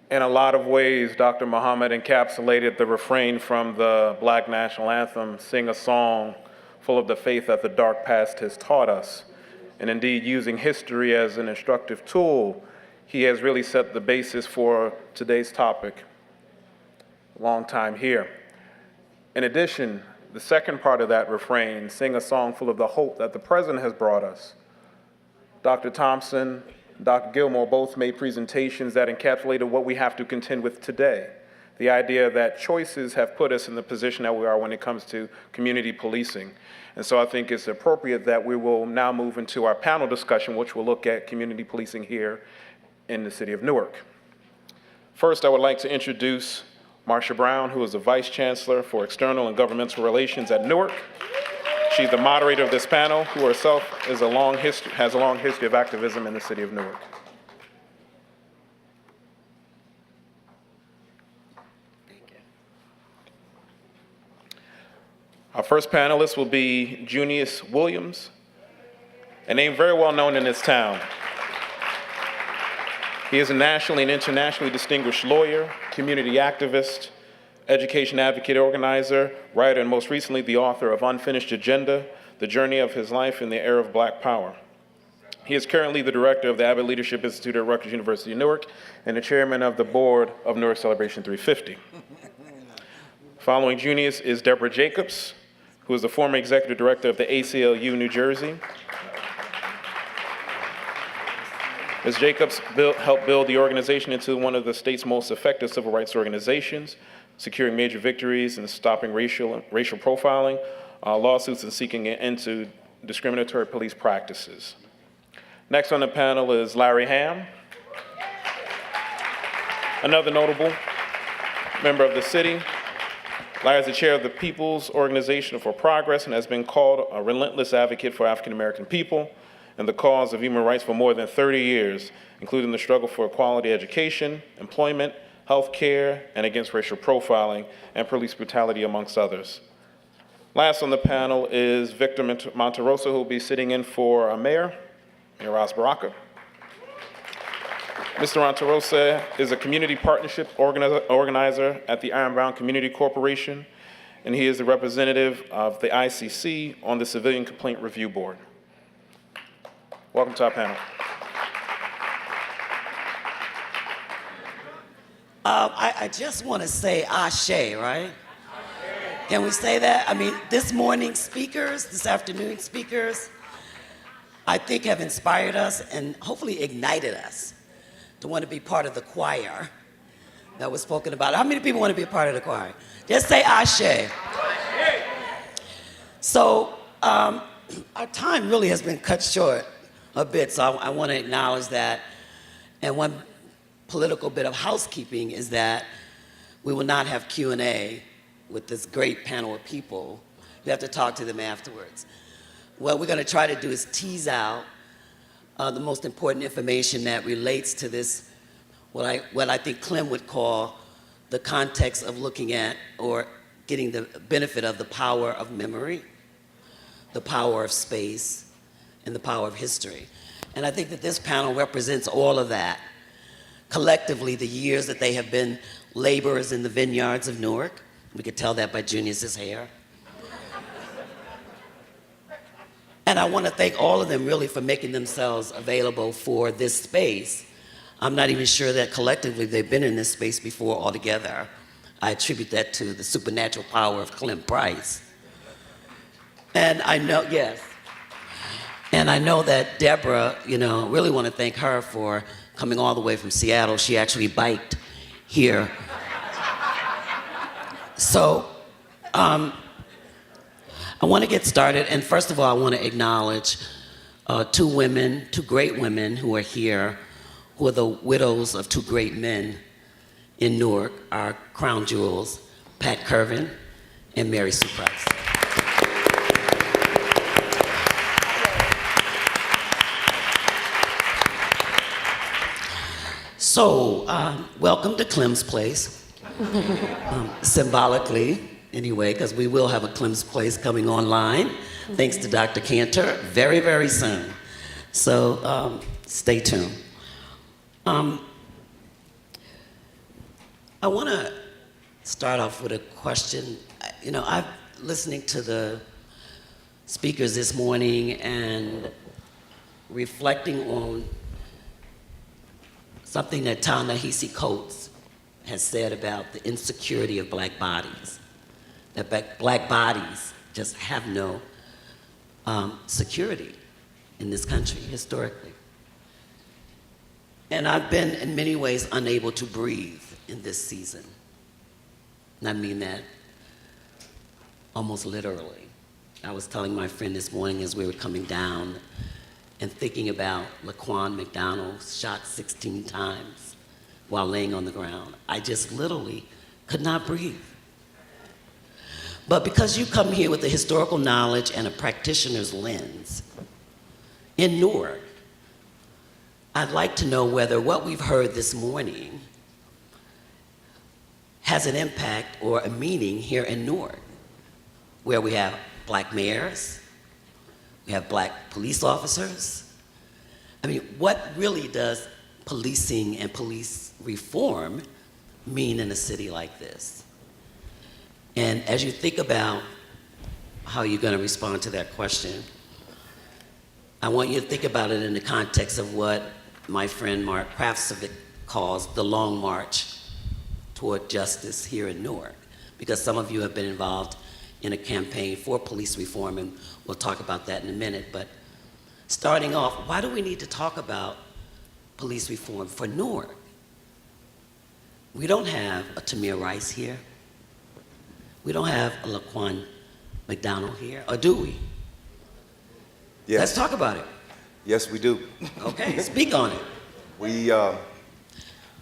In a lot of ways, Dr. Muhammad encapsulated the refrain from the Black National Anthem, "Sing a song full of the faith that the dark past has taught us." And indeed, using history as an instructive tool, he has really set the basis for today's topic. Long time here. In addition, the second part of that refrain, "Sing a song full of the hope that the present has brought us." Dr. Thompson, Dr. Gilmore both made presentations that encapsulated what we have to contend with today. The idea that choices have put us in the position that we are when it comes to community policing. And so I think it's appropriate that we will now move into our panel discussion, which will look at community policing here in the city of Newark. First, I would like to introduce MARCIA Brown, who is the Vice Chancellor for External and Governmental Relations at Newark. She's the moderator of this panel, who herself has a long history of activism in the city of Newark. Our first panelist will be Junius Williams, a name very well known in this town. He is a nationally and internationally distinguished lawyer, community activist, education advocate organizer, writer, and most recently the author of Unfinished Agenda, The Journey of His Life in the Era of Black Power. He is currently the director of the Abbott Leadership Institute at Rutgers University-Newark and the chairman of the board of Newark Celebration 350. Following Junius is Deborah Jacobs, who is the former executive director of the ACLU, New Jersey. Ms. Jacobs helped build the organization into one of the state's most effective civil rights organizations, securing major victories in stopping racial profiling, lawsuits, and seeking an end to discriminatory police practices. Next on the panel is Larry Hamm, another notable member of the city. Larry is the chair of the People's Organization for Progress and has been called a relentless advocate for African-American people and the cause of human rights for more than 30 years, including the struggle for quality education, employment, health care, and against racial profiling and police brutality, amongst others. Last on the panel is Victor Monterrosa, who will be sitting in for Mayor Ras Baraka. Mr. Monterrosa is a community partnership organizer at the Ironbound Community Corporation, and he is the representative of the ICC on the Civilian Complaint Review Board. Welcome to our panel. I just want to say ashe, right? Can we say that? I mean, this morning's speakers, this afternoon's speakers, I think have inspired us and hopefully ignited us to want to be part of the choir that was spoken about. How many people want to be a part of the choir? Just say ashe. So our time really has been cut short a bit, so I want to acknowledge that. And one political bit of housekeeping is that we will not have Q&A with this great panel of people. You have to talk to them afterwards. What we're going to try to do is tease out the most important information that relates to this, what I think Clem would call the context of looking at or getting the benefit of the power of memory, the power of space, and the power of history. And I think that this panel represents all of that. Collectively, the years that they have been laborers in the vineyards of Newark. We could tell that by Junius's hair. And I want to thank all of them really for making themselves available for this space. I'm not even sure that collectively they've been in this space before altogether. I attribute that to the supernatural power of Clem Price. And I know, yes. And I know that Deborah, really want to thank her for coming all the way from Seattle. She actually biked here. So I want to get started. And first of all, I want to acknowledge two great women who are here, who are the widows of two great men in Newark, our crown jewels, Pat Curvin and Mary Sue Price. So, welcome to Clem's Place, symbolically, anyway, because we will have a Clem's Place coming online, thanks to Dr. Cantor, very, very soon. So, stay tuned. I want to start off with a question. You know, I've listening to the speakers this morning and reflecting on something that Ta-Nehisi Coates has said about the insecurity of black bodies, that black bodies just have no security in this country historically. And I've been in many ways unable to breathe in this season. And I mean that almost literally. I was telling my friend this morning as we were coming down and thinking about Laquan McDonald shot 16 times while laying on the ground. I just literally could not breathe. But because you come here with a historical knowledge and a practitioner's lens, in Newark, I'd like to know whether what we've heard this morning has an impact or a meaning here in Newark, where we have black mayors, we have black police officers. I mean, what really does policing and police reform mean in a city like this? And as you think about how you're going to respond to that question, I want you to think about it in the context of what my friend Mark Kraftsevich calls the long march toward justice here in Newark, because some of you have been involved in a campaign for police reform, and we'll talk about that in a minute. But starting off, why do we need to talk about police reform for Newark? We don't have a Tamir Rice here. We don't have a Laquan McDonald here, or do we? Yes. Let's talk about it. Yes, we do. Okay, speak on it. We,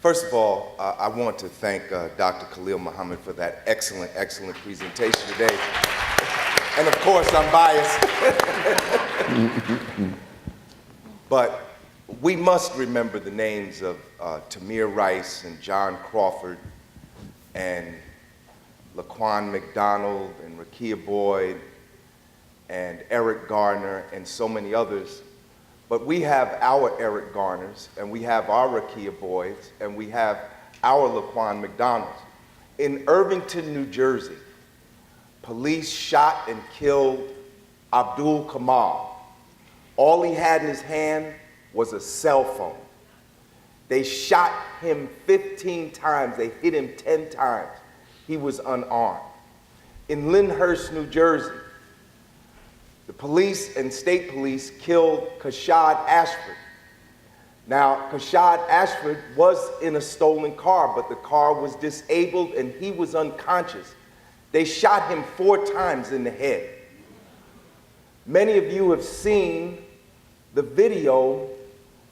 first of all, I want to thank Dr. Khalil Muhammad for that excellent, excellent presentation today. And of course, I'm biased. But we must remember the names of Tamir Rice and John Crawford and Laquan McDonald and Rakia Boyd and Eric Garner and so many others. But we have our Eric Garners, and we have our Rakia Boyds, and we have our Laquan McDonalds. In Irvington, New Jersey, police shot and killed Abdul Kamal. All he had in his hand was a cell phone. They shot him 15 times. They hit him 10 times. He was unarmed. In Lyndhurst, New Jersey, the police and state police killed Kashad Ashford. Now, Kashad Ashford was in a stolen car, but the car was disabled and he was unconscious. They shot him 4 times in the head. Many of you have seen the video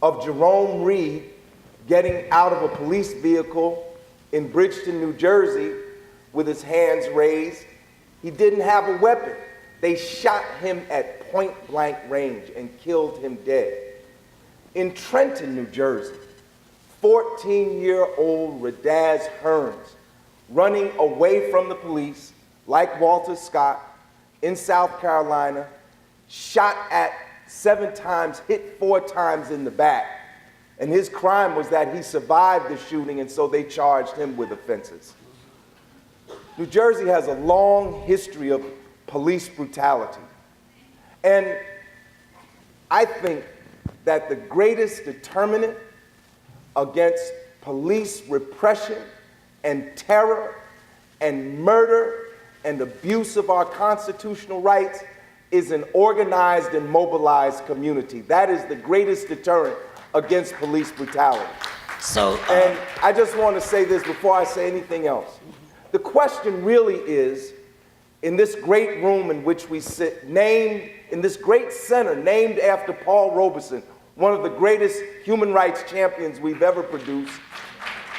of Jerome Reed getting out of a police vehicle in Bridgeton, New Jersey, with his hands raised. He didn't have a weapon. They shot him at point-blank range and killed him dead. In Trenton, New Jersey, 14-year-old Radaz Hearns, running away from the police, like Walter Scott, in South Carolina, shot at 7 times, hit 4 times in the back. And his crime was that he survived the shooting, and so they charged him with offenses. New Jersey has a long history of police brutality. And I think that the greatest determinant against police repression and terror and murder and abuse of our constitutional rights is an organized and mobilized community. That is the greatest deterrent against police brutality. And I just want to say this before I say anything else. The question really is, in this great room in which we sit, named in this great center named after Paul Robeson, one of the greatest human rights champions we've ever produced,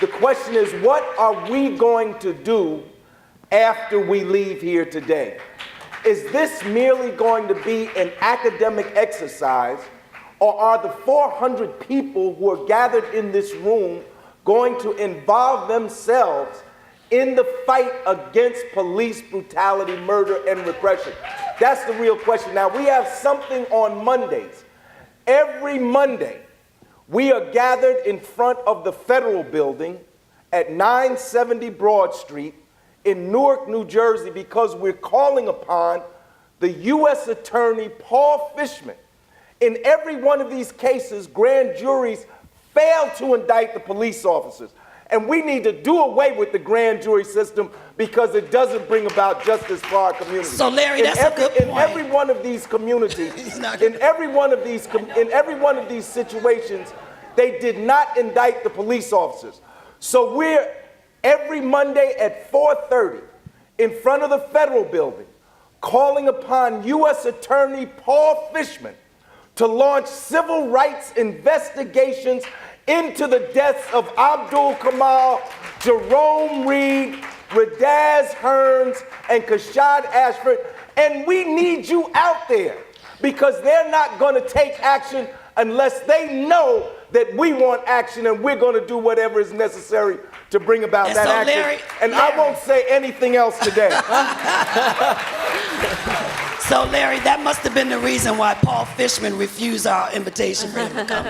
the question is, what are we going to do after we leave here today? Is this merely going to be an academic exercise, or are the 400 people who are gathered in this room going to involve themselves in the fight against police brutality, murder, and repression? That's the real question. Now, we have something on Mondays. Every Monday, we are gathered in front of the federal building at 970 Broad Street in Newark, New Jersey, because we're calling upon the U.S. Attorney Paul Fishman. In every one of these cases, grand juries fail to indict the police officers. And we need to do away with the grand jury system because it doesn't bring about justice for our community. So Larry, that's a good point. In every one of these communities, in every one of these situations, they did not indict the police officers. So we're every Monday at 4:30 in front of the federal building, calling upon U.S. Attorney Paul Fishman to launch civil rights investigations into the deaths of Abdul Kamal, Jerome Reed, Radaz Hearns, and Kashad Ashford. And we need you out there because they're not going to take action unless they know that we want action, and we're going to do whatever is necessary to bring about and that so action. Larry, I won't say anything else today. So Larry, that must have been the reason why Paul Fishman refused our invitation for him to come.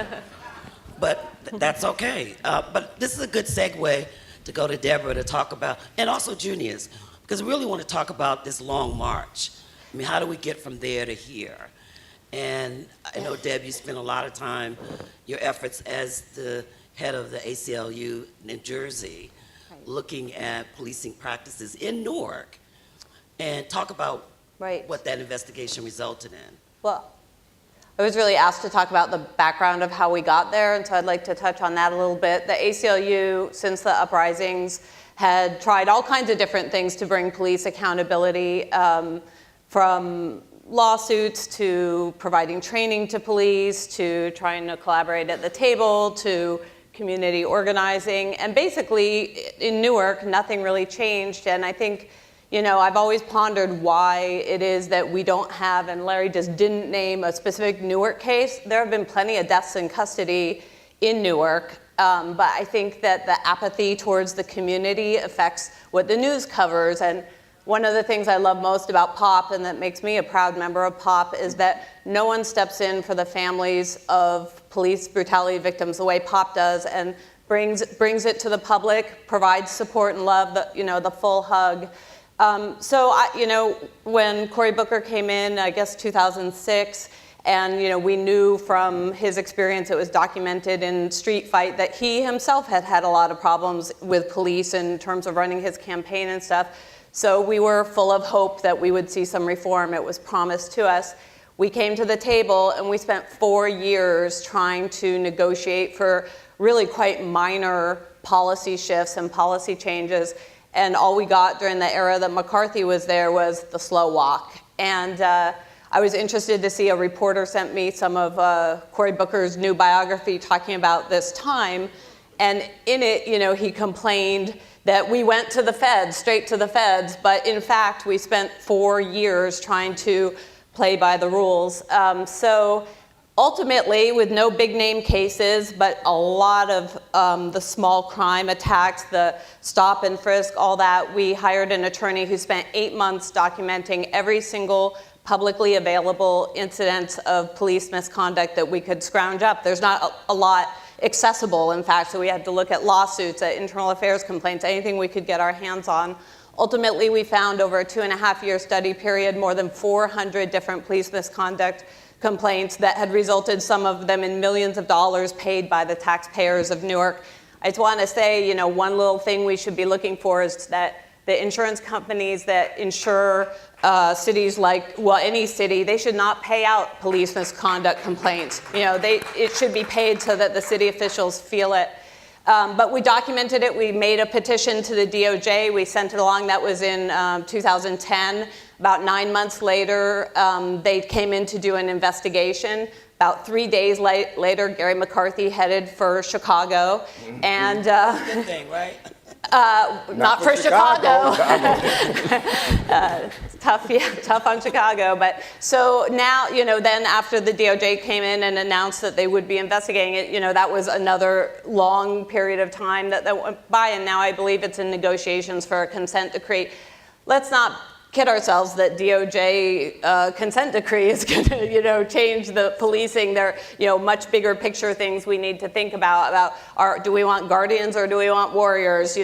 But that's okay. But this is a good segue to go to Deborah to talk about, and also Junius, because we really want to talk about this long march. I mean, how do we get from there to here? And I know, Deb, you spent a lot of time, your efforts as the head of the ACLU New Jersey, looking at policing practices in Newark, and talk about what that investigation resulted in. Well, I was really asked to talk about the background of how we got there, and so I'd like to touch on that a little bit. The ACLU, since the uprisings, had tried all kinds of different things to bring police accountability, from lawsuits to providing training to police to trying to collaborate at the table to community organizing. And basically, in Newark, nothing really changed. And I think, you know, I've always pondered why it is that we don't have, and Larry just didn't name a specific Newark case. There have been plenty of deaths in custody in Newark, but I think that the apathy towards the community affects what the news covers. And one of the things I love most about POP, and that makes me a proud member of POP, is that no one steps in for the families of police brutality victims the way POP does, and brings it to the public, provides support and love, the full hug. When Cory Booker came in, I guess 2006, and we knew from his experience, it was documented in Street Fight, that he himself had a lot of problems with police in terms of running his campaign and stuff. So we were full of hope that we would see some reform. It was promised to us. We came to the table and we spent 4 years trying to negotiate for really quite minor policy shifts and policy changes. And all we got during the era that McCarthy was there was the slow walk. And I was interested to see, a reporter sent me some of Cory Booker's new biography talking about this time. And in it, he complained that we went to the feds, straight to the feds, but in fact, we spent 4 years trying to play by the rules. So ultimately, with no big name cases, but a lot of the small crime attacks, the stop and frisk, all that, we hired an attorney who spent 8 months documenting every single publicly available incident of police misconduct that we could scrounge up. There's not a lot accessible, in fact, so we had to look at lawsuits, at internal affairs complaints, anything we could get our hands on. Ultimately, we found over a 2.5-year study period more than 400 different police misconduct complaints that had resulted, some of them, in millions of dollars paid by the taxpayers of Newark. I just want to say, one little thing we should be looking for is that the insurance companies that insure cities like, any city, they should not pay out police misconduct complaints. It should be paid so that the city officials feel it. But we documented it. We made a petition to the DOJ. We sent it along. That was in 2010. About 9 months later, they came in to do an investigation. About 3 days later, Gary McCarthy headed for Chicago. And Good thing, right? Not for Chicago. Tough on Chicago. But so now, then after the DOJ came in and announced that they would be investigating it, that was another long period of time that went by, and now I believe it's in negotiations for a consent decree. Let's not kid ourselves that DOJ consent decree is going to, change the policing. There are, much bigger picture things we need to think about do we want guardians or do we want warriors?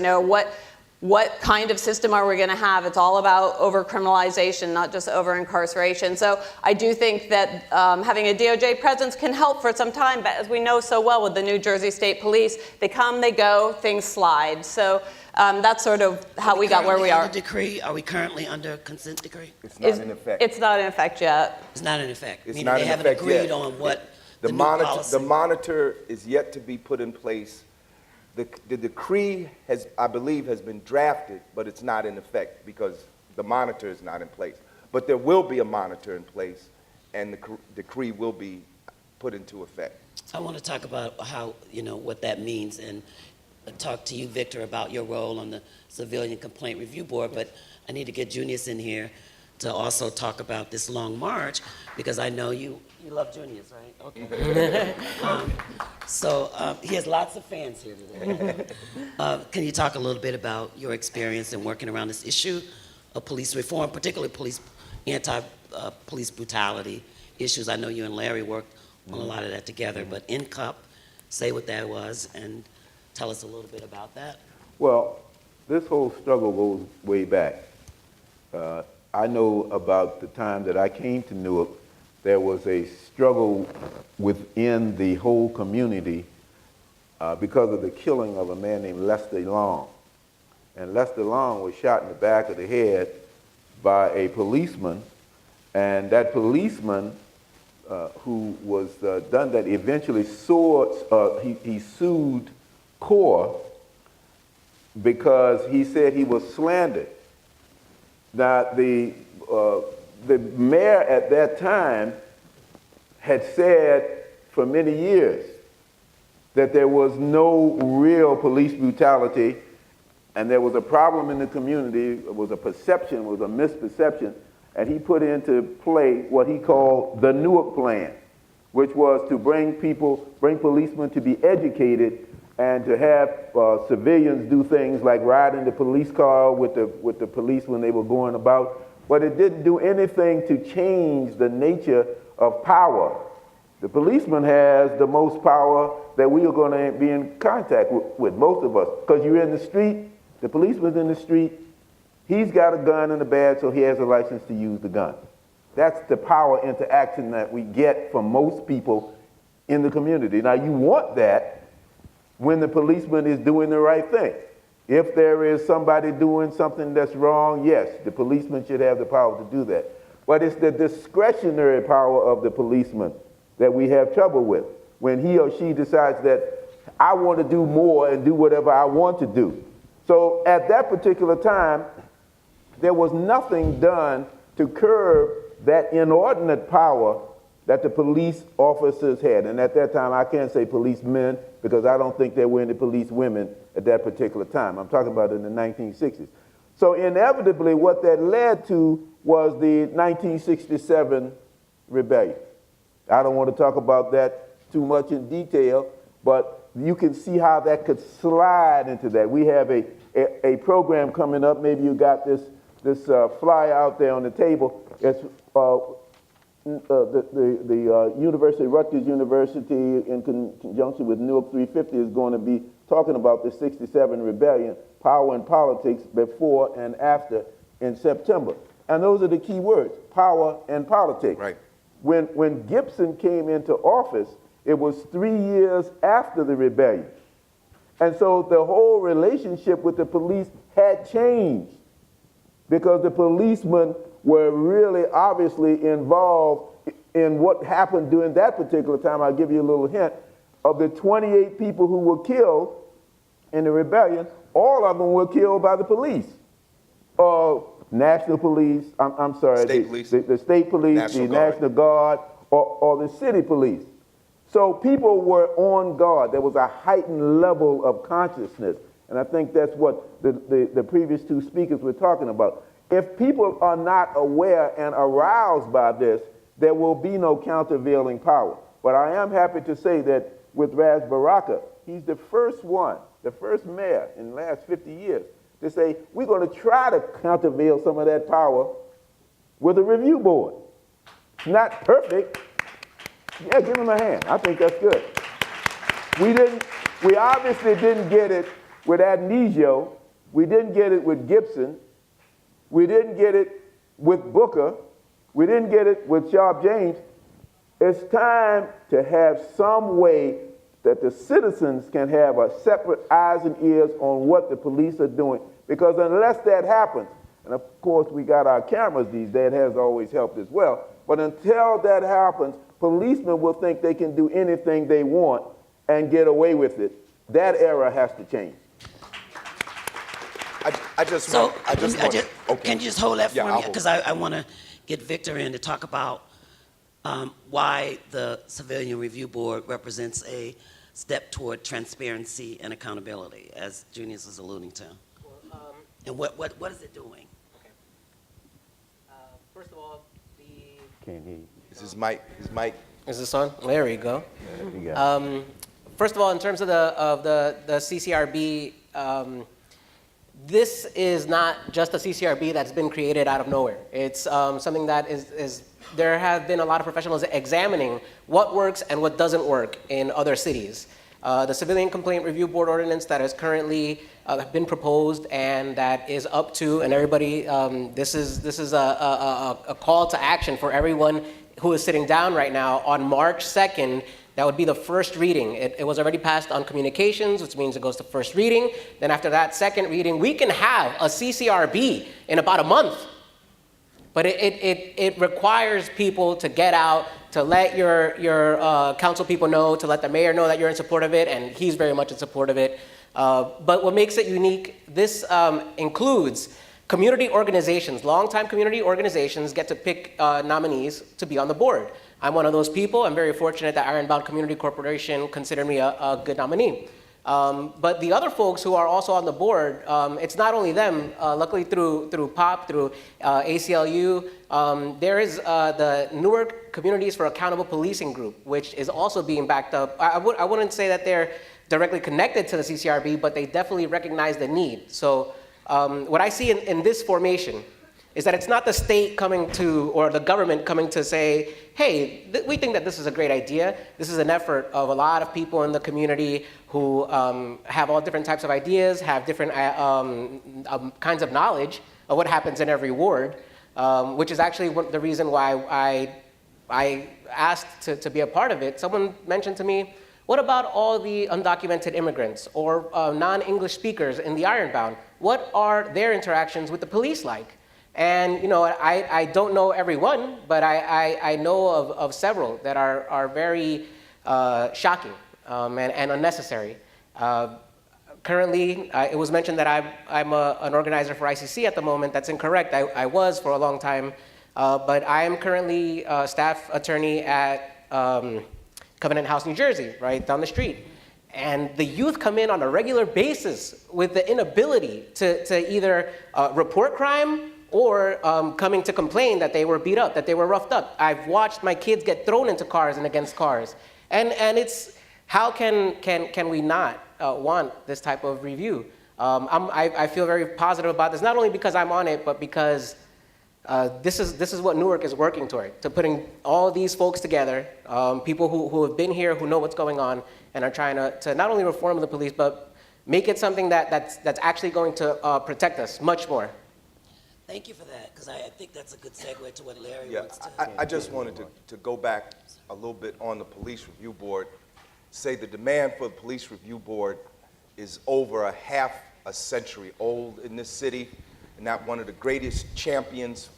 What kind of system are we going to have? It's all about over-criminalization, not just over-incarceration. So I do think that having a DOJ presence can help for some time, but as we know so well with the New Jersey State Police, they come, they go, things slide. So that's sort of how we got where we are. Are we currently under consent decree? It's not in effect. It's not in effect yet. It's not in effect. It's Meaning not they in haven't effect agreed yet. on what The new monitor, policy. the monitor is yet to be put in place. The decree I believe, has been drafted, but it's not in effect because the monitor is not in place. But there will be a monitor in place, and the decree will be put into effect. I want to talk about how, what that means, and talk to you, Victor, about your role on the Civilian Complaint Review Board, but I need to get Junius in here to also talk about this long march, because I know you love Junius, right? Okay. He has lots of fans here today. Can you talk a little bit about your experience in working around this issue of police reform, particularly anti-police brutality issues? I know you and Larry worked on a lot of that together, but in CUP, say what that was and tell us a little bit about that. Well, this whole struggle goes way back. I know about the time that I came to Newark, there was a struggle within the whole community because of the killing of a man named Lester Long. And Lester Long was shot in the back of the head by a policeman, and that policeman who was done that eventually he sued CORE because he said he was slandered. Now, the mayor at that time had said for many years that there was no real police brutality, and there was a problem in the community. It was a perception, was a misperception, and he put into play what he called the Newark Plan, which was to bring policemen to be educated and to have civilians do things like ride in the police car with the police when they were going about. But it didn't do anything to change the nature of power. The policeman has the most power that we are going to be in contact with most of us. Because you're in the street, the policeman's in the street, he's got a gun and a badge, so he has a license to use the gun. That's the power interaction that we get from most people in the community. Now, you want that when the policeman is doing the right thing. If there is somebody doing something that's wrong, yes, the policeman should have the power to do that. But it's the discretionary power of the policeman that we have trouble with. When he or she decides that I want to do more and do whatever I want to do. So at that particular time, there was nothing done to curb that inordinate power that the police officers had. And at that time, I can't say policemen because I don't think there were any police women at that particular time. I'm talking about in the 1960s. So inevitably, what that led to was the 1967 rebellion. I don't want to talk about that too much in detail, but you can see how that could slide into that. We have a program coming up. Maybe you got this flyer out there on the table. It's the University, Rutgers University, in conjunction with Newark 350, is going to be talking about the 67 rebellion, power and politics before and after in September. And those are the key words, power and politics. Right. When Gibson came into office, it was 3 years after the rebellion. And so the whole relationship with the police had changed because the policemen were really obviously involved in what happened during that particular time. I'll give you a little hint. Of the 28 people who were killed in the rebellion, all of them were killed by the police. National police, I'm sorry, State police. the state police, National the Guard. National Guard, or the city police. So people were on guard. There was a heightened level of consciousness. And I think that's what the previous two speakers were talking about. If people are not aware and aroused by this, there will be no countervailing power. But I am happy to say that with Ras Baraka, he's the first one, the first mayor in the last 50 years to say say, we're going to try to countervail some of that power with a review board. It's not perfect. Yeah, give them a hand. I think that's good. We obviously didn't get it with Amnesia. We didn't get it with Gibson. We didn't get it with Booker. We didn't get it with Sharp James. It's time to have some way that the citizens can have a separate eyes and ears on what the police are doing. Because unless that happens, and of course we got our cameras these days, that has always helped as well, but until that happens, policemen will think they can do anything they want and get away with it. That era has to change. Can you just hold that for Yeah, me? Because I want to get Victor in to talk about why the Civilian Review Board represents a step toward transparency and accountability, as Junius is alluding to. And what is it doing? Okay. First of all, Can't hear you. Is his mic? is this on? There we go. Yeah, you got it. First of all, in terms of the CCRB, this is not just a CCRB that's been created out of nowhere. It's something that is there have been a lot of professionals examining what works and what doesn't work in other cities. The Civilian Complaint Review Board ordinance that is currently been proposed and that is up to, and everybody, this is a call to action for everyone who is sitting down right now. On March 2nd, that would be the first reading. It was already passed on communications, which means it goes to first reading. Then after that second reading, we can have a CCRB in about a month. But it requires people to get out, to let your council people know, to let the mayor know that you're in support of it, and he's very much in support of it. But what makes it unique, this includes community organizations. Longtime community organizations get to pick nominees to be on the board. I'm one of those people. I'm very fortunate that Ironbound Community Corporation considered me a good nominee. But the other folks who are also on the board, it's not only them. Luckily through POP, through ACLU, there is the Newark Communities for Accountable Policing Group, which is also being backed up. I wouldn't say that they're directly connected to the CCRB, but they definitely recognize the need. So what I see in this formation is that it's not the state coming to, or the government coming to say, hey, we think that this is a great idea. This is an effort of a lot of people in the community who have all different types of ideas, have different kinds of knowledge of what happens in every ward, which is actually the reason why I asked to be a part of it. Someone mentioned to me, what about all the undocumented immigrants or non-English speakers in the Ironbound? What are their interactions with the police like? And I don't know everyone, but I know of several that are very shocking and unnecessary. Currently, it was mentioned that I'm an organizer for ICC at the moment. That's incorrect. I was for a long time, but I am currently a staff attorney at Covenant House, New Jersey, right down the street. And the youth come in on a regular basis with the inability to either report crime or coming to complain that they were beat up, that they were roughed up. I've watched my kids get thrown into cars and against cars. And it's, how can we not want this type of review? I feel very positive about this, not only because I'm on it, but because this is what Newark is working toward, to putting all these folks together, people who have been here, who know what's going on, and are trying to not only reform the police, but make it something that's actually going to protect us much more. Thank you for that, because I think that's a good segue to what Larry Yeah, wants to. I just wanted to go back a little bit on the Police Review Board, say the demand for the Police Review Board is over half a century old in this city, and that one of the greatest champions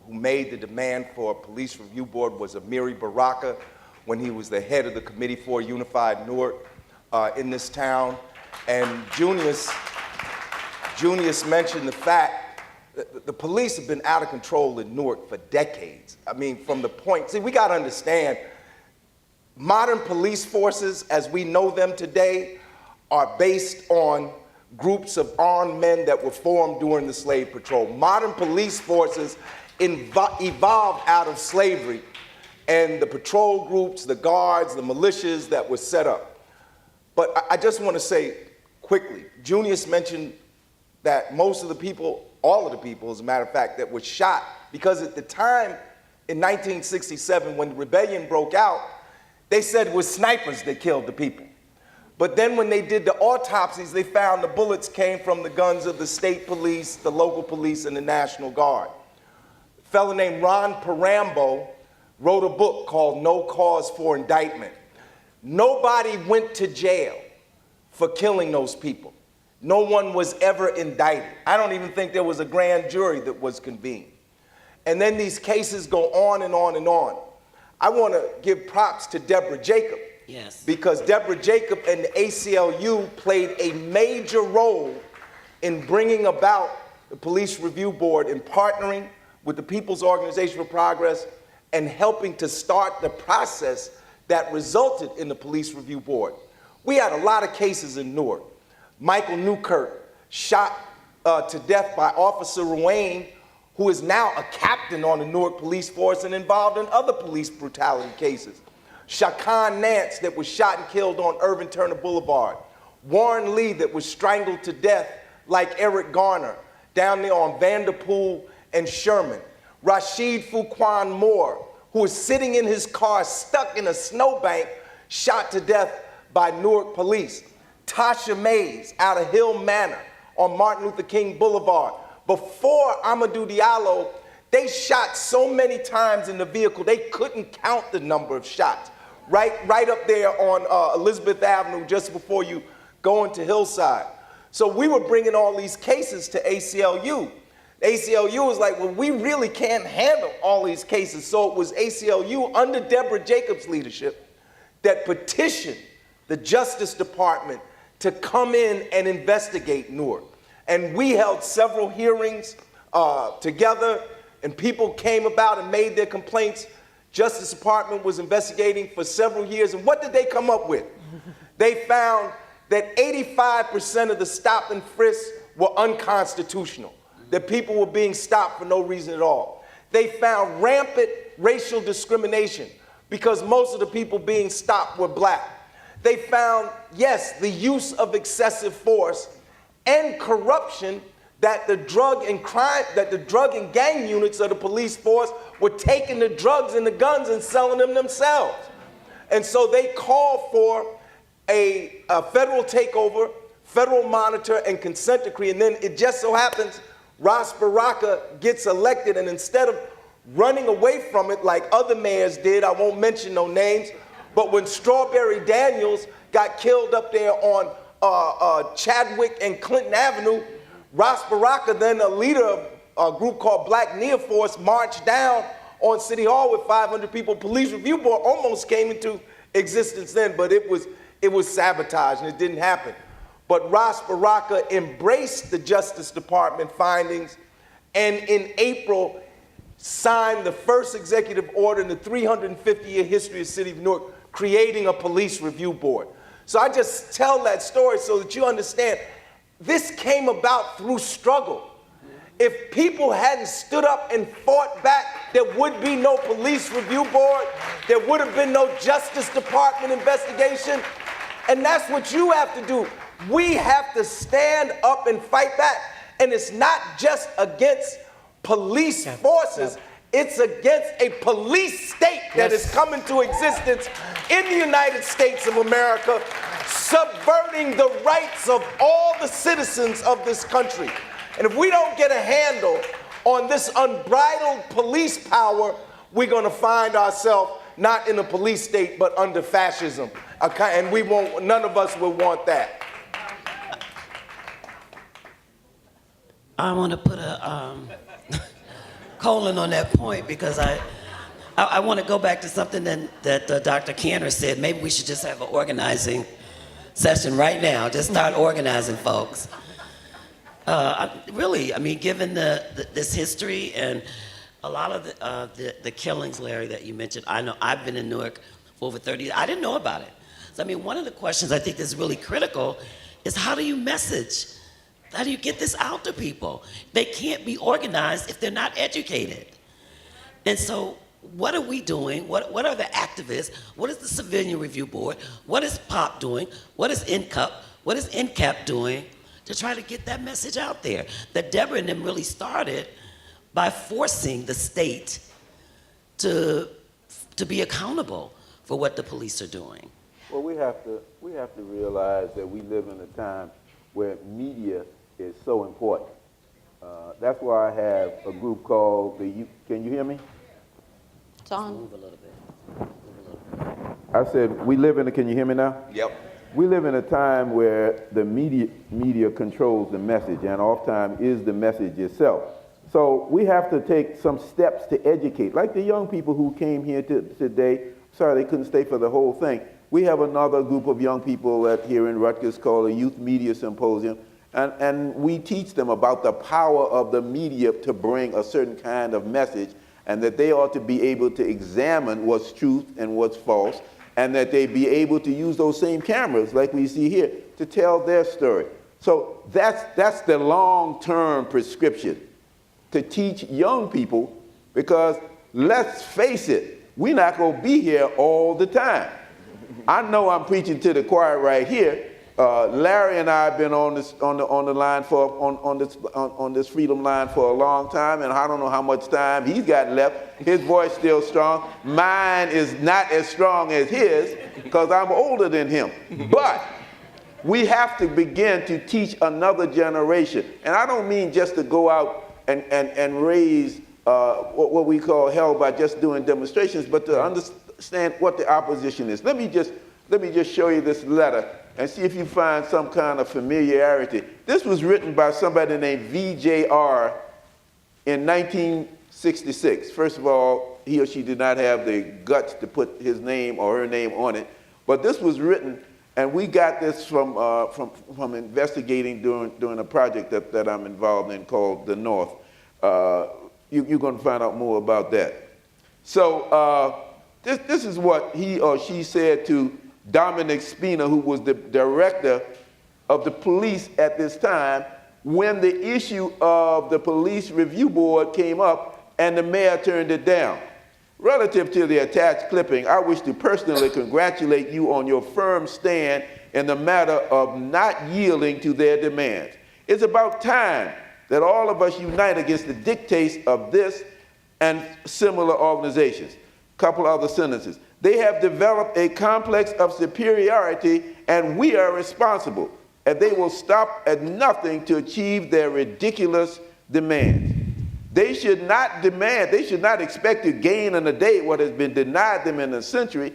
who made the demand for a Police Review Board was Amiri Baraka when he was the head of the Committee for Unified Newark in this town. And Junius mentioned the fact the police have been out of control in Newark for decades. I mean, from the point, see, we got to understand, modern police forces as we know them today are based on groups of armed men that were formed during the slave patrol. Modern police forces evolved out of slavery and the patrol groups, the guards, the militias that were set up. But I just want to say quickly, Junius mentioned that most of the people, all of the people, as a matter of fact, that were shot, because at the time in 1967, when the rebellion broke out, they said it was snipers that killed the people. But then when they did the autopsies, they found the bullets came from the guns of the state police, the local police, and the National Guard. A fellow named Ron Parambo wrote a book called No Cause for Indictment. Nobody went to jail for killing those people. No one was ever indicted. I don't even think there was a grand jury that was convened. And then these cases go on and on and on. I want to give props to Deborah Jacobs. Yes. Because Deborah Jacobs and the ACLU played a major role in bringing about the Police Review Board and partnering with the People's Organization for Progress and helping to start the process that resulted in the Police Review Board. We had a lot of cases in Newark. Michael Newkirk shot to death by Officer Ruane, who is now a captain on the Newark Police Force and involved in other police brutality cases. Shaquan Nance that was shot and killed on Irvin Turner Boulevard. Warren Lee that was strangled to death like Eric Garner down there on Vanderpool and Sherman. Rashid Fuquan Moore, who was sitting in his car stuck in a snowbank, shot to death by Newark police. Tasha Mays out of Hill Manor on Martin Luther King Boulevard. Before Amadou Diallo, they shot so many times in the vehicle, they couldn't count the number of shots. Right up there on Elizabeth Avenue, just before you go into Hillside. So we were bringing all these cases to ACLU. The ACLU was like, well, we really can't handle all these cases. So it was ACLU under Deborah Jacobs' leadership that petitioned the Justice Department to come in and investigate Newark. And we held several hearings together, and people came about and made their complaints. Justice Department was investigating for several years, and what did they come up with? They found that 85% of the stop and frisk were unconstitutional, that people were being stopped for no reason at all. They found rampant racial discrimination because most of the people being stopped were black. They found, yes, the use of excessive force and corruption, that the drug and gang units of the police force were taking the drugs and the guns and selling them themselves. And so they called for a federal takeover, federal monitor, and consent decree. And then it just so happens Ras Baraka gets elected, and instead of running away from it like other mayors did, I won't mention no names, but when Strawberry Daniels got killed up there on Chadwick and Clinton Avenue, Ras Baraka, then a leader of a group called Black Nia Force, marched down on City Hall with 500 people. Police Review Board almost came into existence then, but it was sabotaged and it didn't happen. But Ras Baraka embraced the Justice Department findings and in April signed the first executive order in the 350-year history of the city of Newark, creating a police review board. So I just tell that story so that you understand this came about through struggle. If people hadn't stood up and fought back, there would be no police review board. There would have been no Justice Department investigation. And that's what you have to do. We have to stand up and fight back. And it's not just against police forces. It's against a police state that is coming to existence in the United States of America, subverting the rights of all the citizens of this country. And if we don't get a handle on this unbridled police power, we're going to find ourselves not in a police state, but under fascism. And we won't, none of us will want that. I want to put a colon on that point because I want to go back to something that Dr. Cantor said. Maybe we should just have an organizing session right now. Just start organizing, folks. Really, I mean, given this history and a lot of the killings, Larry, that you mentioned, I know I've been in Newark for over 30 years. I didn't know about it. So, I mean, one of the questions I think that's really critical is how do you message? How do you get this out to people? They can't be organized if they're not educated. And so what are we doing? What are the activists? What is the Civilian Review Board? What is POP doing? What is NCUP? What is NCAP doing to try to get that message out there. That Deborah and them really started by forcing the state to be accountable for what the police are doing. Well, we have to realize that we live in a time where media is so important. That's why I have a group called the Youth. Can you hear me? It's on. Move a little bit. I said we live in a. Can you hear me now? Yep. We live in a time where the media controls the message, and oftentimes is the message itself. So we have to take some steps to educate, like the young people who came here today. Sorry, they couldn't stay for the whole thing. We have another group of young people here in Rutgers called a Youth Media Symposium, and we teach them about the power of the media to bring a certain kind of message, and that they ought to be able to examine what's truth and what's false, and that they be able to use those same cameras, like we see here, to tell their story. So that's the long-term prescription, to teach young people, because let's face it, we're not going to be here all the time. I know I'm preaching to the choir right here. Larry and I have been on this freedom line for a long time, and I don't know how much time he's got left. His voice still strong. Mine is not as strong as his because I'm older than him. But we have to begin to teach another generation, and I don't mean just to go out and raise what we call hell by just doing demonstrations, but to understand what the opposition is. Let me just show you this letter and see if you find some kind of familiarity. This was written by somebody named VJR in 1966. First of all, he or she did not have the guts to put his name or her name on it, but this was written, and we got this from investigating during a project that I'm involved in called The North. You're going to find out more about that. So this is what he or she said to Dominic Spina, who was the director of the police at this time, when the issue of the police review board came up and the mayor turned it down. Relative to the attached clipping, I wish to personally congratulate you on your firm stand in the matter of not yielding to their demands. It's about time that all of us unite against the dictates of this and similar organizations. Couple other sentences. They have developed a complex of superiority, and we are responsible, and they will stop at nothing to achieve their ridiculous demands. They should not expect to gain in a day what has been denied them in a century.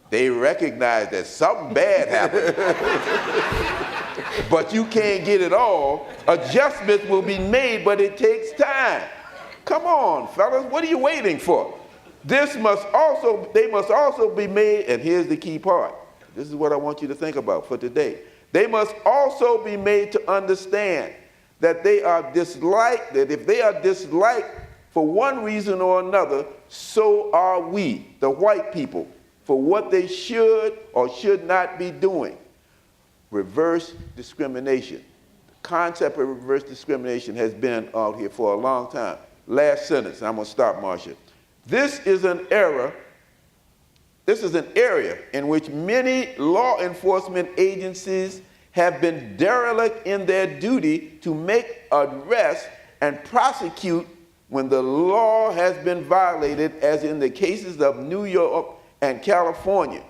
They recognize that something bad happened. But you can't get it all. Adjustments will be made, but it takes time. Come on, fellas, what are you waiting for? They must also be made, and here's the key part. This is what I want you to think about for today. They must also be made to understand that if they are disliked for one reason or another, so are we, the white people, for what they should or should not be doing. Reverse discrimination. The concept of reverse discrimination has been out here for a long time. Last sentence, I'm going to stop, Marcia. This is an area in which many law enforcement agencies have been derelict in their duty to make arrests and prosecute when the law has been violated, as in the cases of New York and California.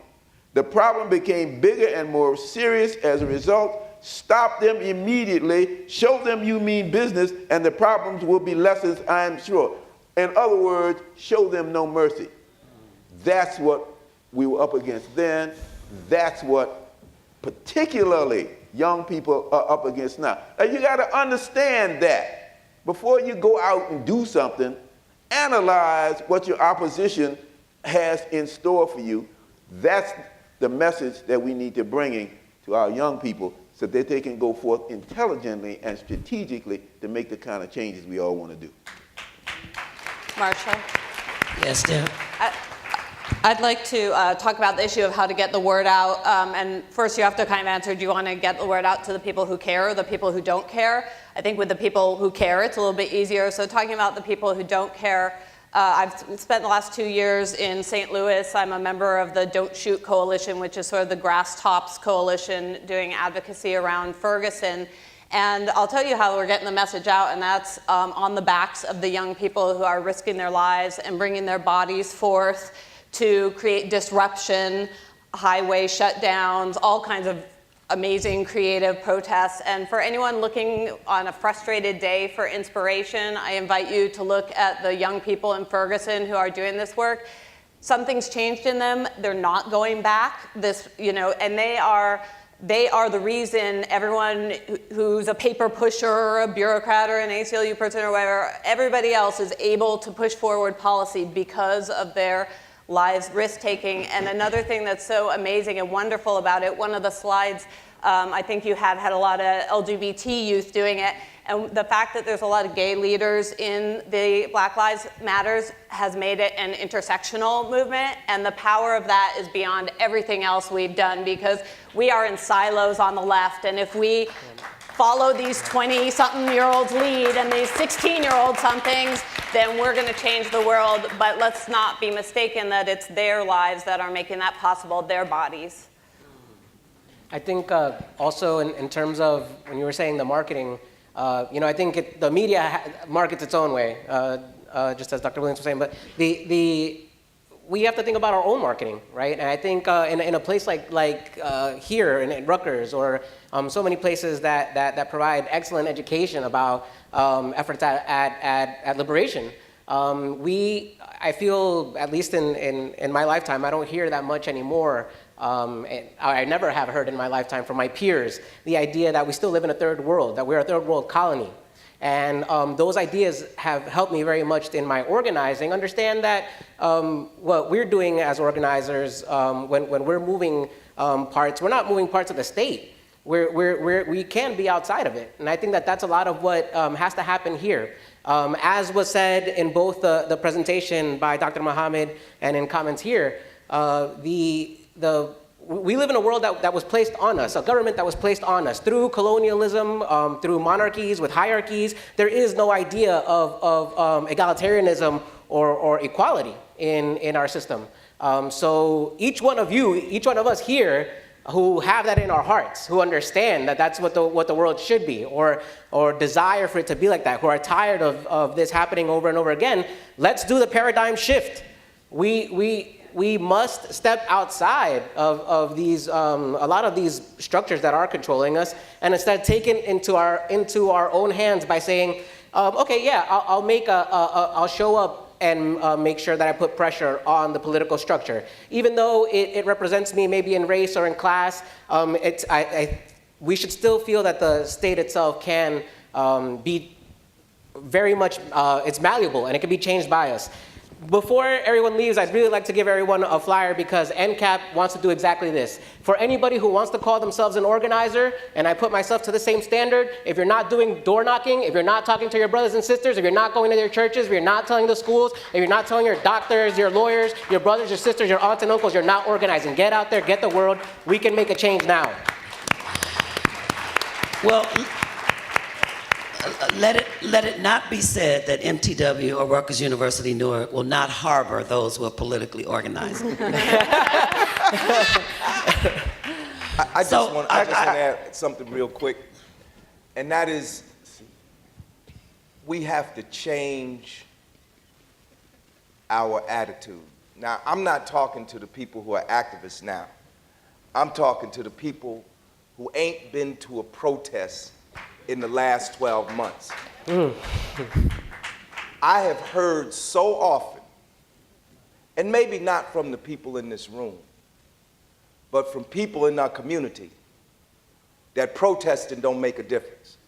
The problem became bigger and more serious as a result. Stop them immediately, show them you mean business, and the problems will be lessened, I am sure. In other words, show them no mercy. That's what we were up against then. That's what particularly young people are up against now. Now you got to understand that. Before you go out and do something, analyze what your opposition has in store for you. That's the message that we need to bring to our young people so that they can go forth intelligently and strategically to make the kind of changes we all want to do. MARCIA? Yes, Deb? I'd like to talk about the issue of how to get the word out. And first you have to kind of answer, do you want to get the word out to the people who care or the people who don't care? I think with the people who care, it's a little bit easier. So talking about the people who don't care, I've spent the last 2 years in St. Louis. I'm a member of the Don't Shoot Coalition, which is sort of the grass tops coalition doing advocacy around Ferguson. And I'll tell you how we're getting the message out, and that's on the backs of the young people who are risking their lives and bringing their bodies forth to create disruption, highway shutdowns, all kinds of amazing creative protests. And for anyone looking on a frustrated day for inspiration, I invite you to look at the young people in Ferguson who are doing this work. Something's changed in them. They're not going back. And they are the reason everyone who's a paper pusher or a bureaucrat or an ACLU person or whatever, everybody else is able to push forward policy because of their lives risk-taking. And another thing that's so amazing and wonderful about it, one of the slides I think you had a lot of LGBT youth doing it, and the fact that there's a lot of gay leaders in the Black Lives Matters has made it an intersectional movement, and the power of that is beyond everything else we've done, because we are in silos on the left, and if we follow these 20-something-year-olds lead and these 16-year-old somethings, then we're going to change the world. But let's not be mistaken that it's their lives that are making that possible, their bodies. I think also in terms of when you were saying the marketing, I think the media markets its own way, just as Dr. Williams was saying. But we have to think about our own marketing, right? And I think in a place like here in Rutgers, or so many places that provide excellent education about efforts at liberation, I feel, at least in my lifetime, I don't hear that much anymore. I never have heard in my lifetime from my peers the idea that we still live in a third world, that we're a third world colony. And those ideas have helped me very much in my organizing. Understand that what we're doing as organizers, when we're moving parts, we're not moving parts of the state. We can be outside of it. And I think that that's a lot of what has to happen here. As was said in both the presentation by Dr. Muhammad and in comments here, we live in a world that was placed on us, a government that was placed on us through colonialism, through monarchies with hierarchies. There is no idea of egalitarianism or equality in our system. So each one of us here who have that in our hearts, who understand that that's what the world should be, or desire for it to be like that, who are tired of this happening over and over again, let's do the paradigm shift. We must step outside of these, a lot of these structures that are controlling us, and instead take it into our own hands by saying, okay, yeah, I'll show up and make sure that I put pressure on the political structure. Even though it represents me maybe in race or in class, we should still feel that the state itself can be very much, it's malleable and it can be changed by us. Before everyone leaves, I'd really like to give everyone a flyer, because NCAP wants to do exactly this. For anybody who wants to call themselves an organizer, and I put myself to the same standard, if you're not doing door knocking, if you're not talking to your brothers and sisters, if you're not going to their churches, if you're not telling the schools, if you're not telling your doctors, your lawyers, your brothers, your sisters, your aunts and uncles, you're not organizing. Get out there, get the word. We can make a change now. Well, let it not be said that MTW or Rutgers University-Newark will not harbor those who are politically organized. I just want to add something real quick, and that is, we have to change our attitude. Now, I'm not talking to the people who are activists now. I'm talking to the people who ain't been to a protest in the last 12 months. I have heard so often, and maybe not from the people in this room, but from people in our community, that protesting don't make a difference.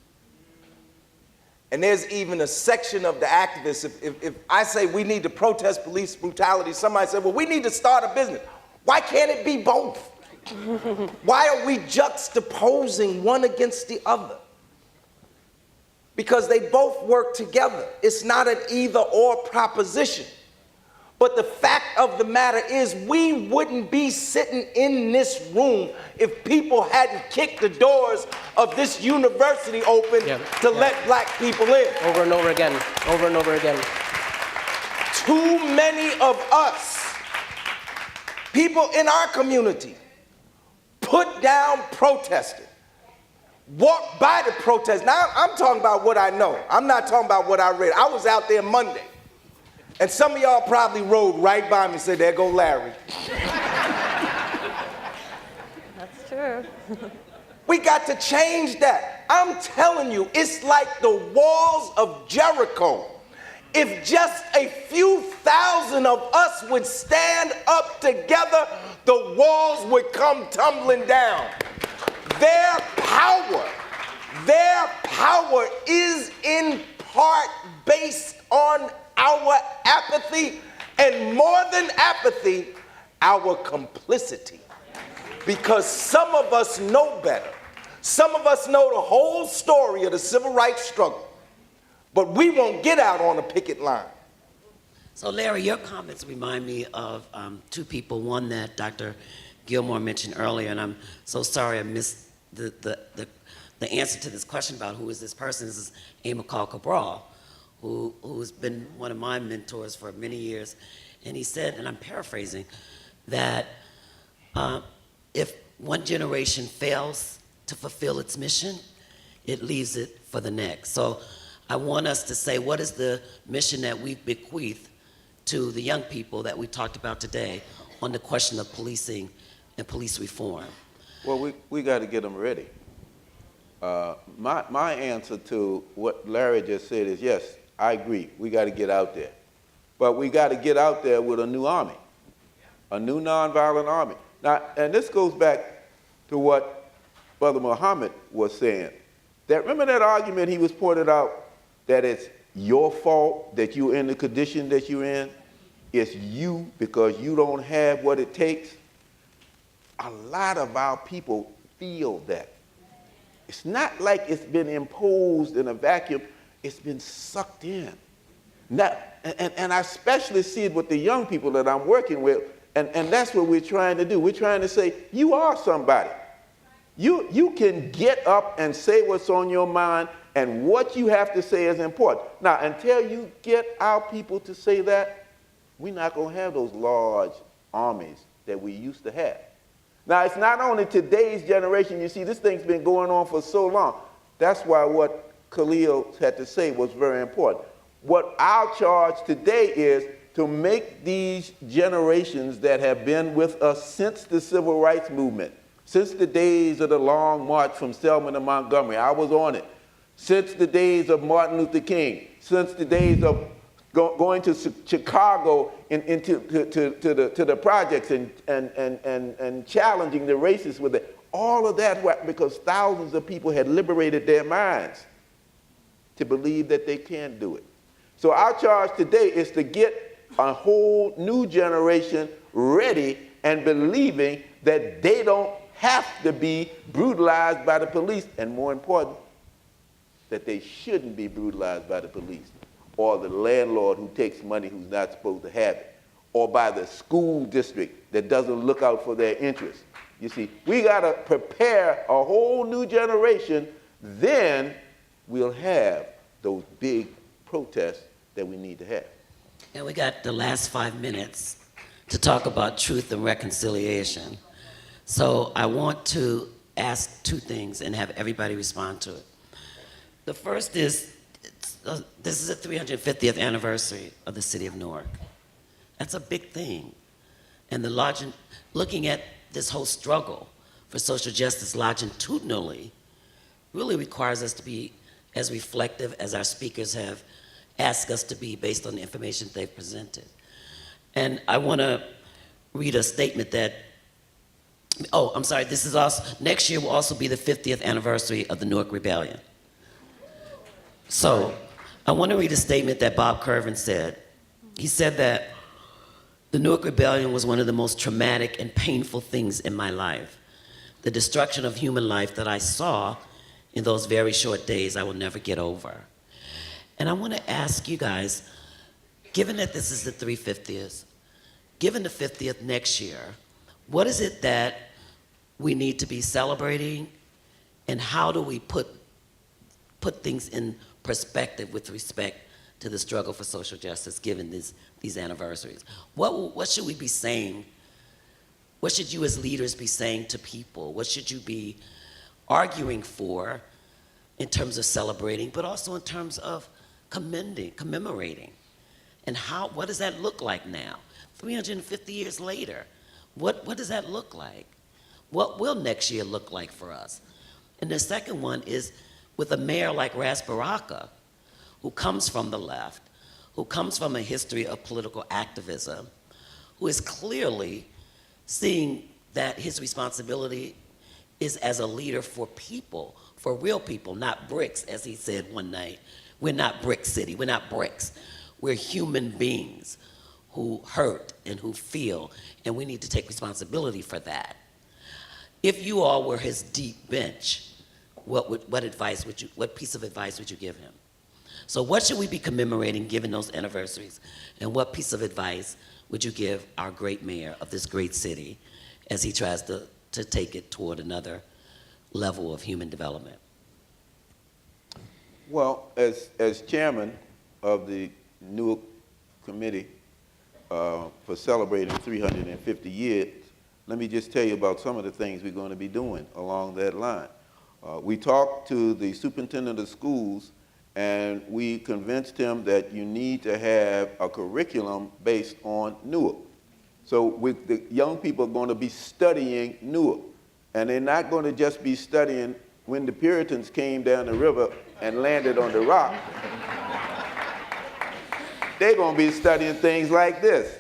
And there's even a section of the activists, if I say we need to protest police brutality, somebody said, well, we need to start a business. Why can't it be both? Why are we juxtaposing one against the other? Because they both work together. It's not an either-or proposition. But the fact of the matter is, we wouldn't be sitting in this room if people hadn't kicked the doors of this university open to let black people in. Over and over again, over and over again. Too many of us, people in our community, put down protesting walked by the protest. Now, I'm talking about what I know. I'm not talking about what I read. I was out there Monday. And some of y'all probably rode right by me and said, there go Larry. That's true. We got to change that. I'm telling you, it's like the walls of Jericho. If just a few thousand of us would stand up together, the walls would come tumbling down. Their power is in part based on our apathy, and more than apathy, our complicity. Because some of us know better. Some of us know the whole story of the civil rights struggle, but we won't get out on a picket line. So Larry, your comments remind me of two people. One that Dr. Gilmore mentioned earlier, and I'm so sorry I missed the answer to this question about who is this person. This is Amilcar Cabral, who's been one of my mentors for many years. And he said, and I'm paraphrasing, that if one generation fails to fulfill its mission, it leaves it for the next. So I want us to say, what is the mission that we've bequeathed to the young people that we talked about today on the question of policing and police reform? Well, we got to get them ready. My answer to what Larry just said is, yes, I agree. We got to get out there. But we got to get out there with a new army, a new nonviolent army. Now, and this goes back to what Brother Muhammad was saying. Remember that argument he was pointed out that it's your fault that you're in the condition that you're in? It's you because you don't have what it takes? A lot of our people feel that. It's not like it's been imposed in a vacuum. It's been sucked in. Now, and I especially see it with the young people that I'm working with, and that's what we're trying to do. We're trying to say, you are somebody. You can get up and say what's on your mind, and what you have to say is important. Now, until you get our people to say that, we're not going to have those large armies that we used to have. Now, it's not only today's generation. You see, this thing's been going on for so long. That's why what Khalil had to say was very important. What our charge today is to make these generations that have been with us since the civil rights movement, since the days of the long march from Selma to Montgomery, I was on it, since the days of Martin Luther King, since the days of going to Chicago into the projects and challenging the racists with it. All of that because thousands of people had liberated their minds to believe that they can do it. So our charge today is to get a whole new generation ready and believing that they don't have to be brutalized by the police, and more important, that they shouldn't be brutalized by the police, or the landlord who takes money who's not supposed to have it, or by the school district that doesn't look out for their interests. You see, we got to prepare a whole new generation, then we'll have those big protests that we need to have. And we got the last 5 minutes to talk about truth and reconciliation. So I want to ask two things and have everybody respond to it. The first is, this is the 350th anniversary of the city of Newark. That's a big thing. And looking at this whole struggle for social justice longitudinally really requires us to be as reflective as our speakers have asked us to be based on the information they've presented. And I want to read a statement that, this is also, next year will also be the 50th anniversary of the Newark Rebellion. So I want to read a statement that Bob Curvin said. He said that the Newark Rebellion was one of the most traumatic and painful things in my life. The destruction of human life that I saw in those very short days I will never get over. And I want to ask you guys, given that this is the 350th, given the 50th next year, what is it that we need to be celebrating, and how do we put things in perspective with respect to the struggle for social justice given these anniversaries? What should we be saying? What should you as leaders be saying to people? What should you be arguing for in terms of celebrating, but also in terms of commemorating. And what does that look like now? 350 years later, what does that look like? What will next year look like for us? And the second one is with a mayor like Ras Baraka, who comes from the left, who comes from a history of political activism, who is clearly seeing that his responsibility is as a leader for people, for real people, not bricks, as he said one night. We're not Brick City, we're not bricks. We're human beings who hurt and who feel, and we need to take responsibility for that. If you all were his deep bench, what piece of advice would you give him? So what should we be commemorating given those anniversaries? And what piece of advice would you give our great mayor of this great city as he tries to take it toward another level of human development? Well, as chairman of the Newark Committee for celebrating 350 years, let me just tell you about some of the things we're going to be doing along that line. We talked to the superintendent of schools, and we convinced him that you need to have a curriculum based on Newark. So the young people are going to be studying Newark, and they're not going to just be studying when the Puritans came down the river and landed on the rock. They're going to be studying things like this,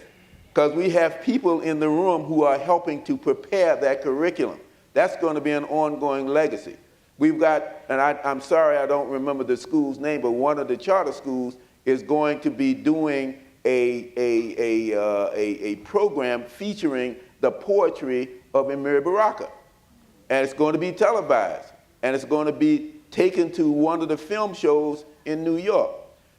because we have people in the room who are helping to prepare that curriculum. That's going to be an ongoing legacy. We've got, and I'm sorry I don't remember the school's name, but one of the charter schools is going to be doing a program featuring the poetry of Amiri Baraka. And it's going to be televised, and it's going to be taken to one of the film shows in New York.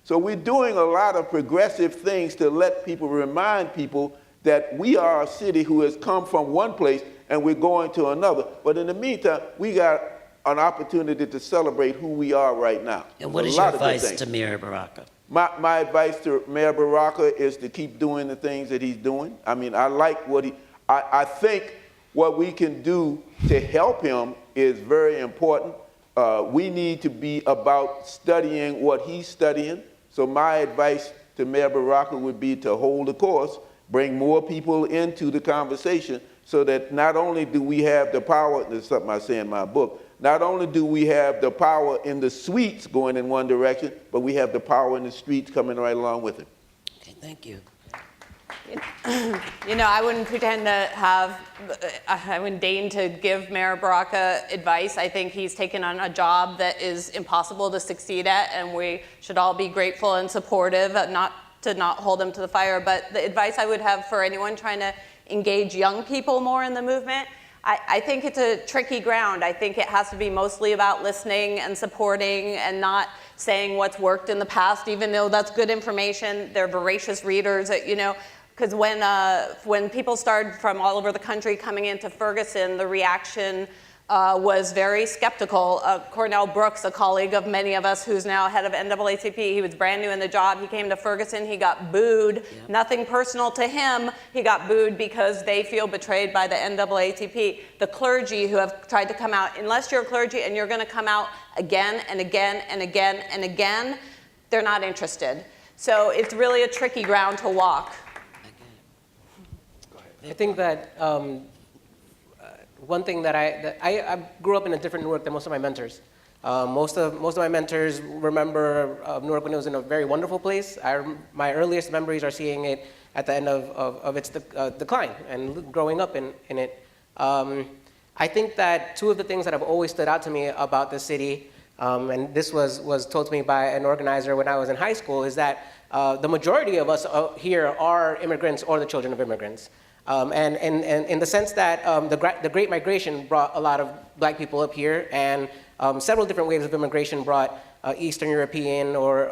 So we're doing a lot of progressive things to let people, remind people that we are a city who has come from one place and we're going to another. But in the meantime, we got an opportunity to celebrate who we are right now. And what is your advice to Mayor Baraka? My advice to Mayor Baraka is to keep doing the things that he's doing. I mean, I like what I think what we can do to help him is very important. We need to be about studying what he's studying. So my advice to Mayor Baraka would be to hold the course, bring more people into the conversation so that not only do we have the power, this is something I say in my book, not only do we have the power in the suites going in one direction, but we have the power in the streets coming right along with it. Okay, thank you. You know, I wouldn't pretend to I wouldn't deign to give Mayor Baraka advice. I think he's taken on a job that is impossible to succeed at, and we should all be grateful and supportive, not hold him to the fire. But the advice I would have for anyone trying to engage young people more in the movement, I think it's a tricky ground. I think it has to be mostly about listening and supporting and not saying what's worked in the past, even though that's good information. They're voracious readers, you know, because when people started from all over the country coming into Ferguson, the reaction was very skeptical. Cornell Brooks, a colleague of many of us who's now head of NAACP, he was brand new in the job. He came to Ferguson, he got booed. Yep. Nothing personal to him. He got booed because they feel betrayed by the NAACP. The clergy who have tried to come out, unless you're a clergy and you're going to come out again and again and again and again, they're not interested. So it's really a tricky ground to walk. I think that one thing that I grew up in a different Newark than most of my mentors. Most of my mentors remember Newark when it was in a very wonderful place. My earliest memories are seeing it at the end of its decline and growing up in it. I think that two of the things that have always stood out to me about the city, and this was told to me by an organizer when I was in high school, is that the majority of us here are immigrants or the children of immigrants. And in the sense that the Great Migration brought a lot of black people up here, and several different waves of immigration brought Eastern European or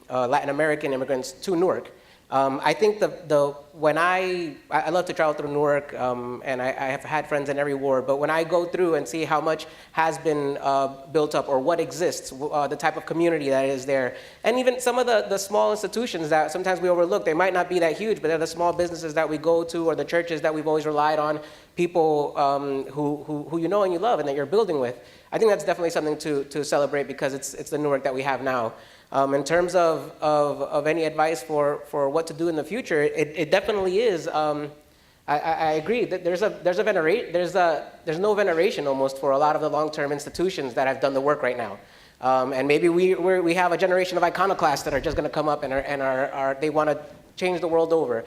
Latin American immigrants to Newark. I think when I love to travel through Newark, and I have had friends in every ward, but when I go through and see how much has been built up or what exists, the type of community that is there, and even some of the small institutions that sometimes we overlook, they might not be that huge, but they're the small businesses that we go to or the churches that we've always relied on, people who you know and you love and that you're building with. I think that's definitely something to celebrate because it's the Newark that we have now. In terms of any advice for what to do in the future, it definitely is. I agree that there's no veneration almost for a lot of the long-term institutions that have done the work right now, and maybe we have a generation of iconoclasts that are just going to come up and they want to change the world over.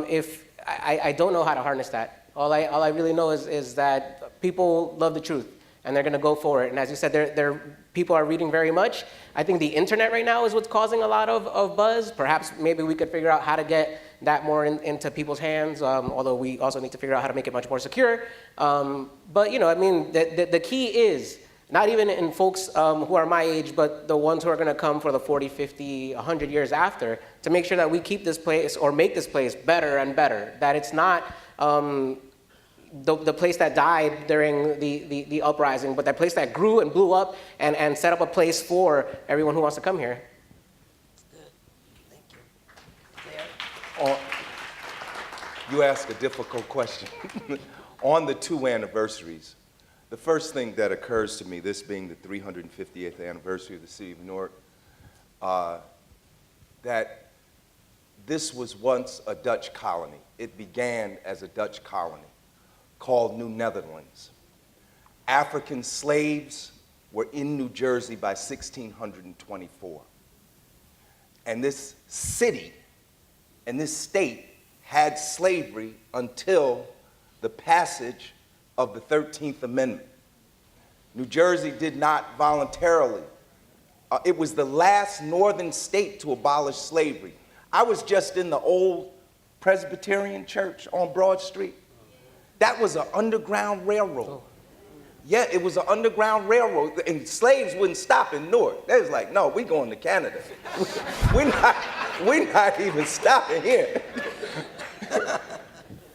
If I don't know how to harness that. All I really know is that people love the truth and they're going to go for it. And as you said, people are reading very much. I think the internet right now is what's causing a lot of buzz. Perhaps maybe we could figure out how to get that more into people's hands, although we also need to figure out how to make it much more secure. But I mean, the key is, not even in folks who are my age, but the ones who are gonna come for the 40, 50, 100 years after, to make sure that we keep this place or make this place better and better, that it's not the place that died during the uprising, but that place that grew and blew up and set up a place for everyone who wants to come here. Good. Thank you. You ask a difficult question. On the 2 anniversaries, the first thing that occurs to me, this being the 350th anniversary of the city of Newark, that this was once a Dutch colony. It began as a Dutch colony called New Netherlands. African slaves were in New Jersey by 1624. And this city and this state had slavery until the passage of the 13th Amendment. New Jersey did not voluntarily. It was the last northern state to abolish slavery. I was just in the old Presbyterian church on Broad Street. That was an underground railroad. Yeah, it was an underground railroad, and slaves wouldn't stop in Newark. They was like, no, we going to Canada. We're not even stopping here.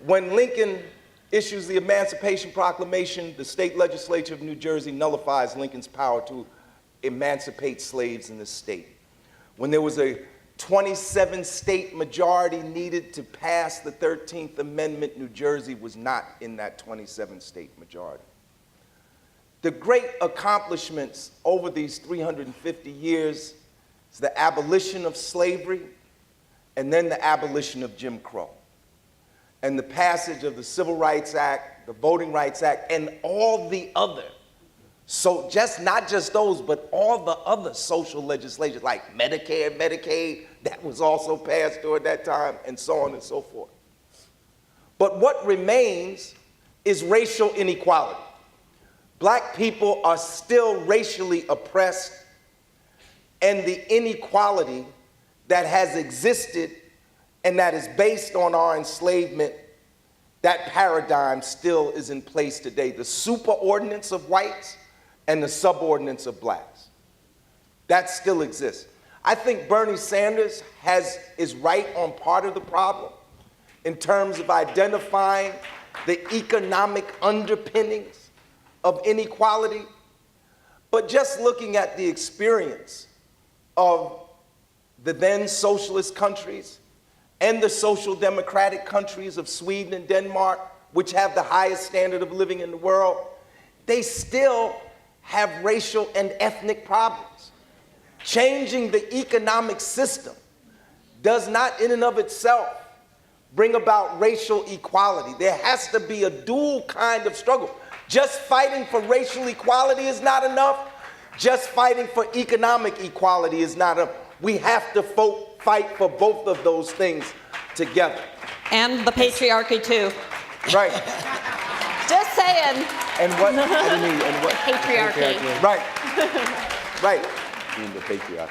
When Lincoln issues the Emancipation Proclamation, the state legislature of New Jersey nullifies Lincoln's power to emancipate slaves in the state. When there was a 27-state majority needed to pass the 13th Amendment, New Jersey was not in that 27-state majority. The great accomplishments over these 350 years is the abolition of slavery and then the abolition of Jim Crow and the passage of the Civil Rights Act, the Voting Rights Act, and all the other. So not just those, but all the other social legislation like Medicare, Medicaid, that was also passed during that time, and so on and so forth. But what remains is racial inequality. Black people are still racially oppressed, and the inequality that has existed and that is based on our enslavement, that paradigm still is in place today. The superordinance of whites and the subordinates of blacks. That still exists. I think Bernie Sanders is right on part of the problem in terms of identifying the economic underpinnings of inequality. But just looking at the experience of the then socialist countries and the social democratic countries of Sweden and Denmark, which have the highest standard of living in the world, they still have racial and ethnic problems. Changing the economic system does not in and of itself bring about racial equality. There has to be a dual kind of struggle. Just fighting for racial equality is not enough. Just fighting for economic equality is not enough. We have to fight for both of those things together. And the patriarchy too. Right. Just saying. And what? And what? Patriarchy. Right. Right. In the patriarchy.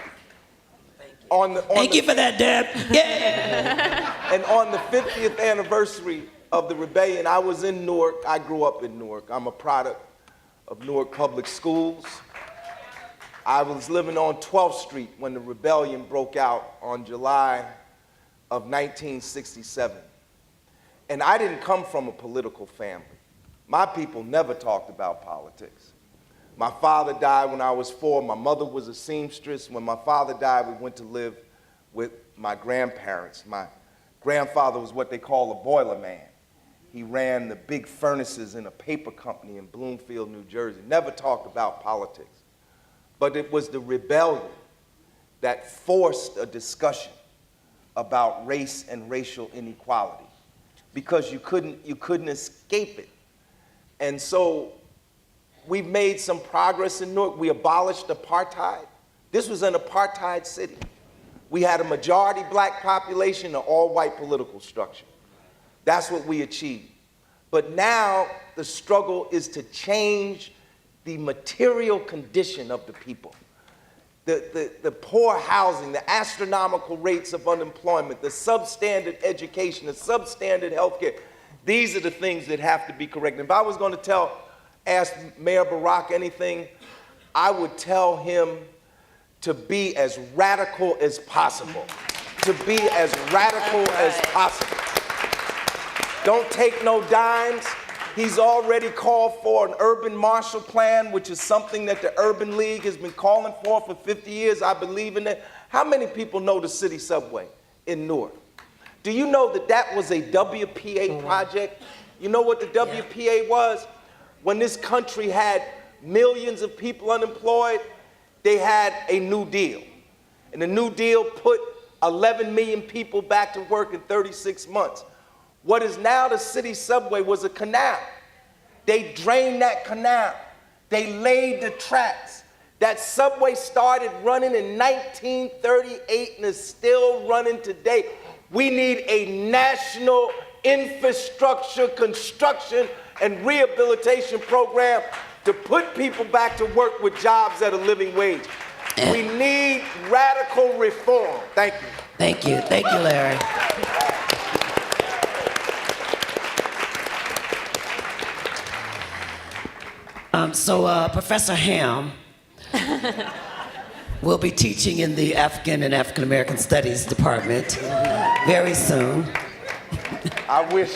Thank you for that, Deb. Yeah. And on the 50th anniversary of the rebellion, I was in Newark. I grew up in Newark. I'm a product of Newark Public Schools. I was living on 12th Street when the rebellion broke out on July of 1967. And I didn't come from a political family. My people never talked about politics. My father died when I was 4. My mother was a seamstress. When my father died, we went to live with my grandparents. My grandfather was what they call a boiler man. He ran the big furnaces in a paper company in Bloomfield, New Jersey. Never talked about politics. But it was the rebellion that forced a discussion about race and racial inequality, because you couldn't escape it. And so we've made some progress in Newark. We abolished apartheid. This was an apartheid city. We had a majority black population, an all-white political structure. That's what we achieved. But now the struggle is to change the material condition of the people. The poor housing, the astronomical rates of unemployment, the substandard education, the substandard healthcare. These are the things that have to be corrected. If I was going to ask Mayor Barack anything, I would tell him to be as radical as possible. To be as radical as possible. Don't take no dimes. He's already called for an urban Marshall Plan, which is something that the Urban League has been calling for 50 years. I believe in it. How many people know the city subway in Newark? Do you know that that was a WPA project? You know what the WPA was? When this country had millions of people unemployed, they had a New Deal. And the New Deal put 11 million people back to work in 36 months. What is now the city subway was a canal. They drained that canal. They laid the tracks. That subway started running in 1938 and is still running today. We need a national infrastructure construction and rehabilitation program to put people back to work with jobs at a living wage. We need radical reform. Thank you. Thank you. Thank you, Larry. Professor Hamm will be teaching in the African and African American Studies Department very soon. I wish.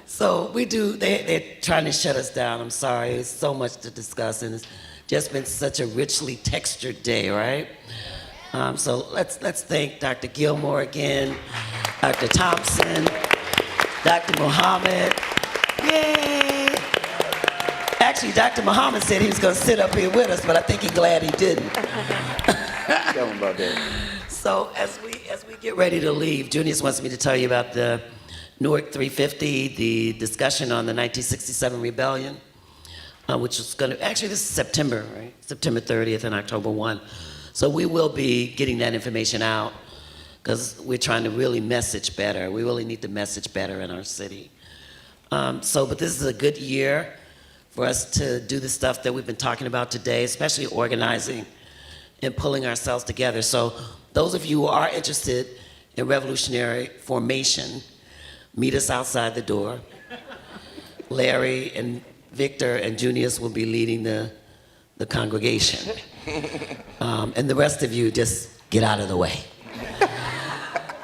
So they're trying to shut us down. I'm sorry, it's so much to discuss, and it's just been such a richly textured day, right? So let's thank Dr. Gilmore again, Dr. Thompson, Dr. Muhammad. Yay! Actually, Dr. Muhammad said he was going to sit up here with us, but I think he's glad he didn't. Tell him about that. So as we get ready to leave, Junius wants me to tell you about the Newark 350, the discussion on the 1967 rebellion, which is going to, actually this is September, right? September 30th and October 1. So we will be getting that information out because we're trying to really message better. We really need to message better in our city. But this is a good year for us to do the stuff that we've been talking about today, especially organizing and pulling ourselves together. So those of you who are interested in revolutionary formation, meet us outside the door. Larry and Victor and Junius will be leading the congregation. And the rest of you just get out of the way.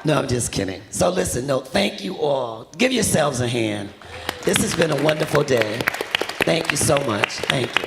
No, I'm just kidding. So listen, thank you all. Give yourselves a hand. This has been a wonderful day. Thank you so much. Thank you.